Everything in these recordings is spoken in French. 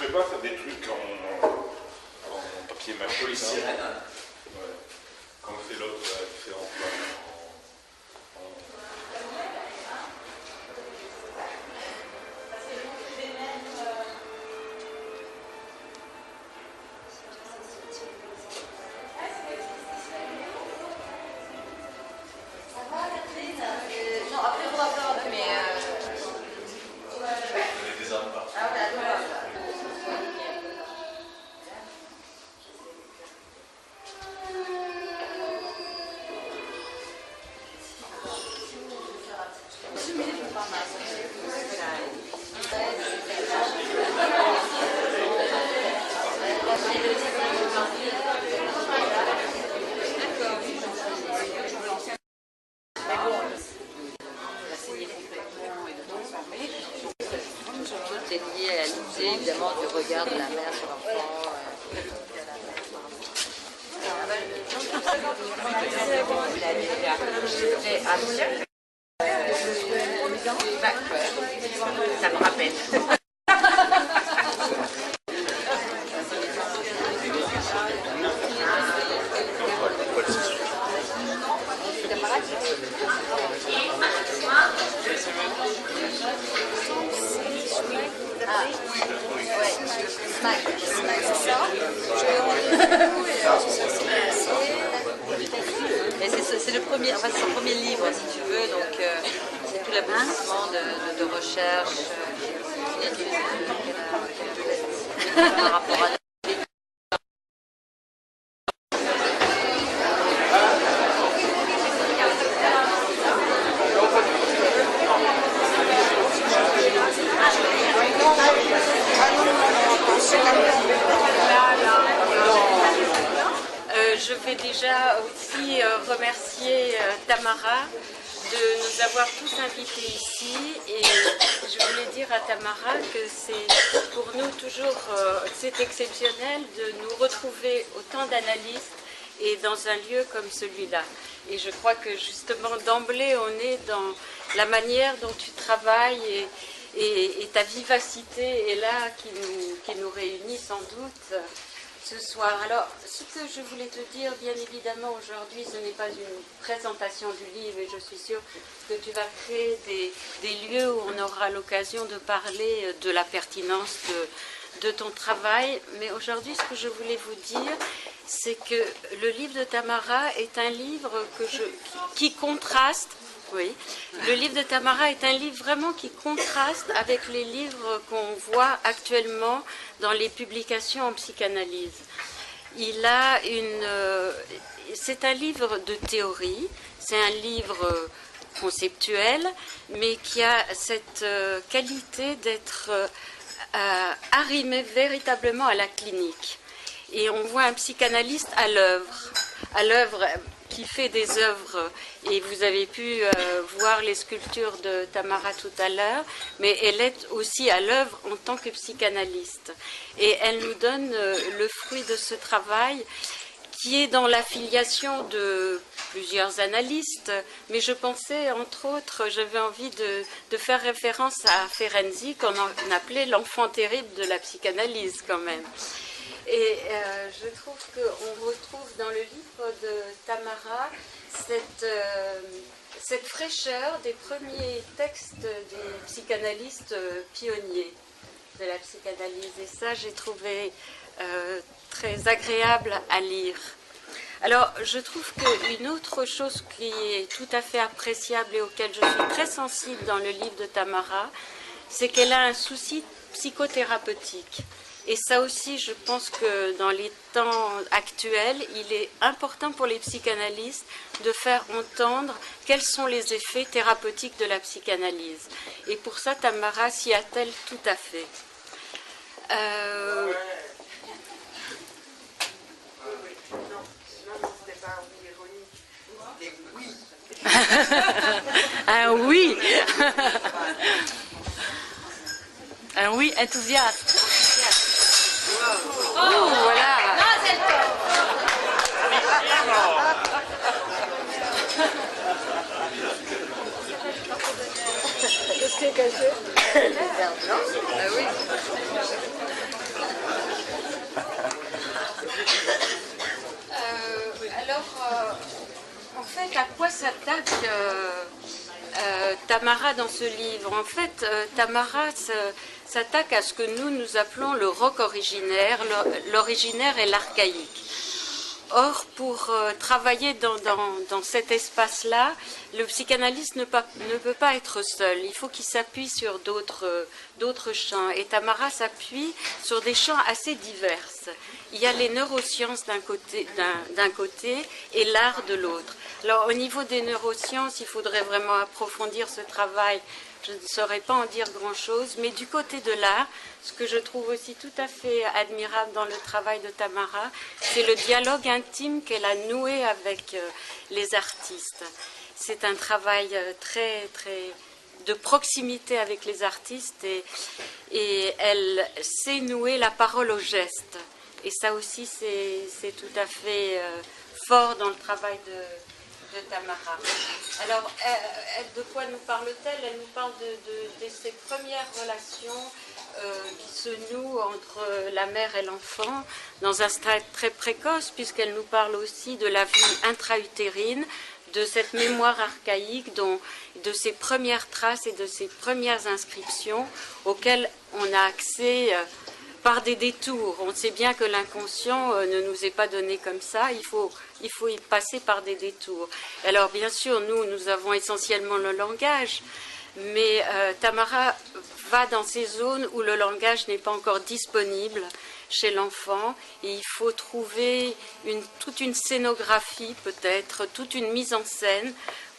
pourrais pas faire des trucs en papier mâché. Les sirènes. Ouais. Comme fait l'autre, qui fait en plat. Non, après, il faudra faire un peu, mais... Des arbres partout. Ah ouais, voilà. Tout est lié à l'idée, évidemment, du regard de la mère sur l'enfant. Ça me rappelle. C'est le premier, enfin c'est son premier livre si tu veux, donc c'est tout l'aboutissement de recherche par rapport à je vais déjà aussi remercier Tamara de nous avoir tous invités ici et je voulais dire à Tamara que c'est pour nous toujours c'est exceptionnel de nous retrouver autant d'analystes et dans un lieu comme celui-là. Et je crois que justement d'emblée on est dans la manière dont tu travailles et ta vivacité est là qui nous réunit sans doute ce soir. Alors, ce que je voulais te dire, bien évidemment, aujourd'hui, ce n'est pas une présentation du livre et je suis sûre que tu vas créer des lieux où on aura l'occasion de parler de la pertinence de ton travail. Mais aujourd'hui, ce que je voulais vous dire, c'est que le livre de Tamara est un livre qui contraste. Oui, le livre de Tamara est un livre vraiment qui contraste avec les livres qu'on voit actuellement dans les publications en psychanalyse. C'est un livre de théorie, c'est un livre conceptuel, mais qui a cette qualité d'être arrimé véritablement à la clinique. Et on voit un psychanalyste à l'œuvre qui fait des œuvres, et vous avez pu voir les sculptures de Tamara tout à l'heure, mais elle est aussi à l'œuvre en tant que psychanalyste. Et elle nous donne le fruit de ce travail qui est dans l'affiliation de plusieurs analystes, mais je pensais, entre autres, j'avais envie de faire référence à Ferenczi, qu'on appelait l'enfant terrible de la psychanalyse quand même. Et je trouve qu'on retrouve dans le livre de Tamara cette fraîcheur des premiers textes des psychanalystes pionniers de la psychanalyse. Et ça, j'ai trouvé très agréable à lire. Alors, je trouve qu'une autre chose qui est tout à fait appréciable et auquel je suis très sensible dans le livre de Tamara, c'est qu'elle a un souci psychothérapeutique. Et ça aussi, je pense que dans les temps actuels, il est important pour les psychanalystes de faire entendre quels sont les effets thérapeutiques de la psychanalyse. Et pour ça, Tamara s'y attelle tout à fait. Un oui. Un oui enthousiaste. Oh, voilà. Qu'est-ce qui est caché? Le verre blanc. Ah oui. En fait, à quoi s'attaque Tamara dans ce livre? En fait, Tamara s'attaque à ce que nous appelons le rock originaire. L'originaire et l'archaïque. Or, pour travailler dans cet espace-là, le psychanalyste ne peut pas être seul. Il faut qu'il s'appuie sur d'autres champs. Et Tamara s'appuie sur des champs assez divers. Il y a les neurosciences d'un côté et l'art de l'autre. Alors, au niveau des neurosciences, il faudrait vraiment approfondir ce travail. Je ne saurais pas en dire grand-chose, mais du côté de l'art, ce que je trouve aussi tout à fait admirable dans le travail de Tamara, c'est le dialogue intime qu'elle a noué avec les artistes. C'est un travail très de proximité avec les artistes et elle sait nouer la parole au geste. Et ça aussi, c'est tout à fait fort dans le travail de Tamara. Alors, de quoi nous parle-t-elle? Elle nous parle de ses premières relations qui se nouent entre la mère et l'enfant dans un stade très précoce, puisqu'elle nous parle aussi de la vie intra-utérine, de cette mémoire archaïque, de ses premières traces et de ses premières inscriptions auxquelles on a accès par des détours. On sait bien que l'inconscient ne nous est pas donné comme ça, il faut y passer par des détours. Alors bien sûr, nous avons essentiellement le langage, mais Tamara va dans ces zones où le langage n'est pas encore disponible chez l'enfant et il faut trouver toute une scénographie peut-être, toute une mise en scène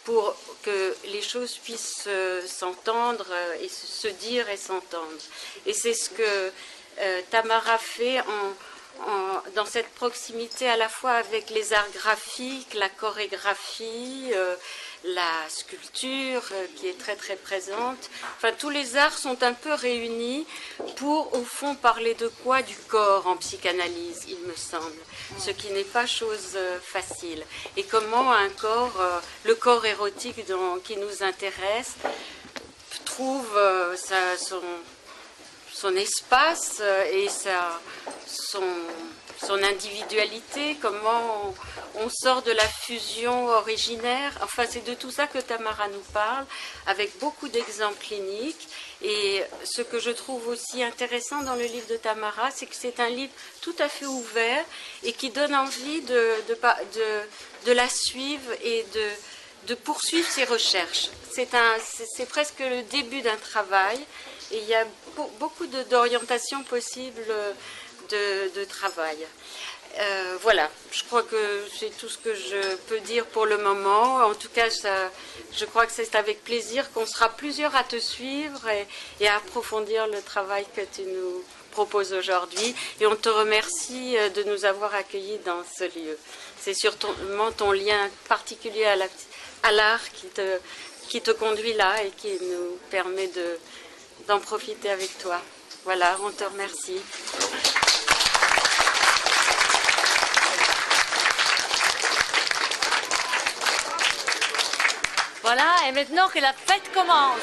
pour que les choses puissent s'entendre et se dire et s'entendre. Et c'est ce que Tamara fait dans cette proximité à la fois avec les arts graphiques, la chorégraphie, la sculpture qui est très très présente. Enfin, tous les arts sont un peu réunis pour, au fond, parler de quoi? Du corps en psychanalyse, il me semble. Ce qui n'est pas chose facile. Et comment un corps, le corps érotique qui nous intéresse, trouve son espace et son individualité, comment on sort de la fusion originaire. Enfin, c'est de tout ça que Tamara nous parle, avec beaucoup d'exemples cliniques. Et ce que je trouve aussi intéressant dans le livre de Tamara, c'est que c'est un livre tout à fait ouvert et qui donne envie de la suivre et de poursuivre ses recherches. C'est presque le début d'un travail. Et il y a beaucoup d'orientations possibles de travail. Voilà, je crois que c'est tout ce que je peux dire pour le moment. En tout cas, je crois que c'est avec plaisir qu'on sera plusieurs à te suivre et à approfondir le travail que tu nous proposes aujourd'hui. Et on te remercie de nous avoir accueillis dans ce lieu. C'est sûrement ton lien particulier à l'art qui te conduit là et qui nous permet d'en profiter avec toi. Voilà, on te remercie. Voilà, et maintenant que la fête commence.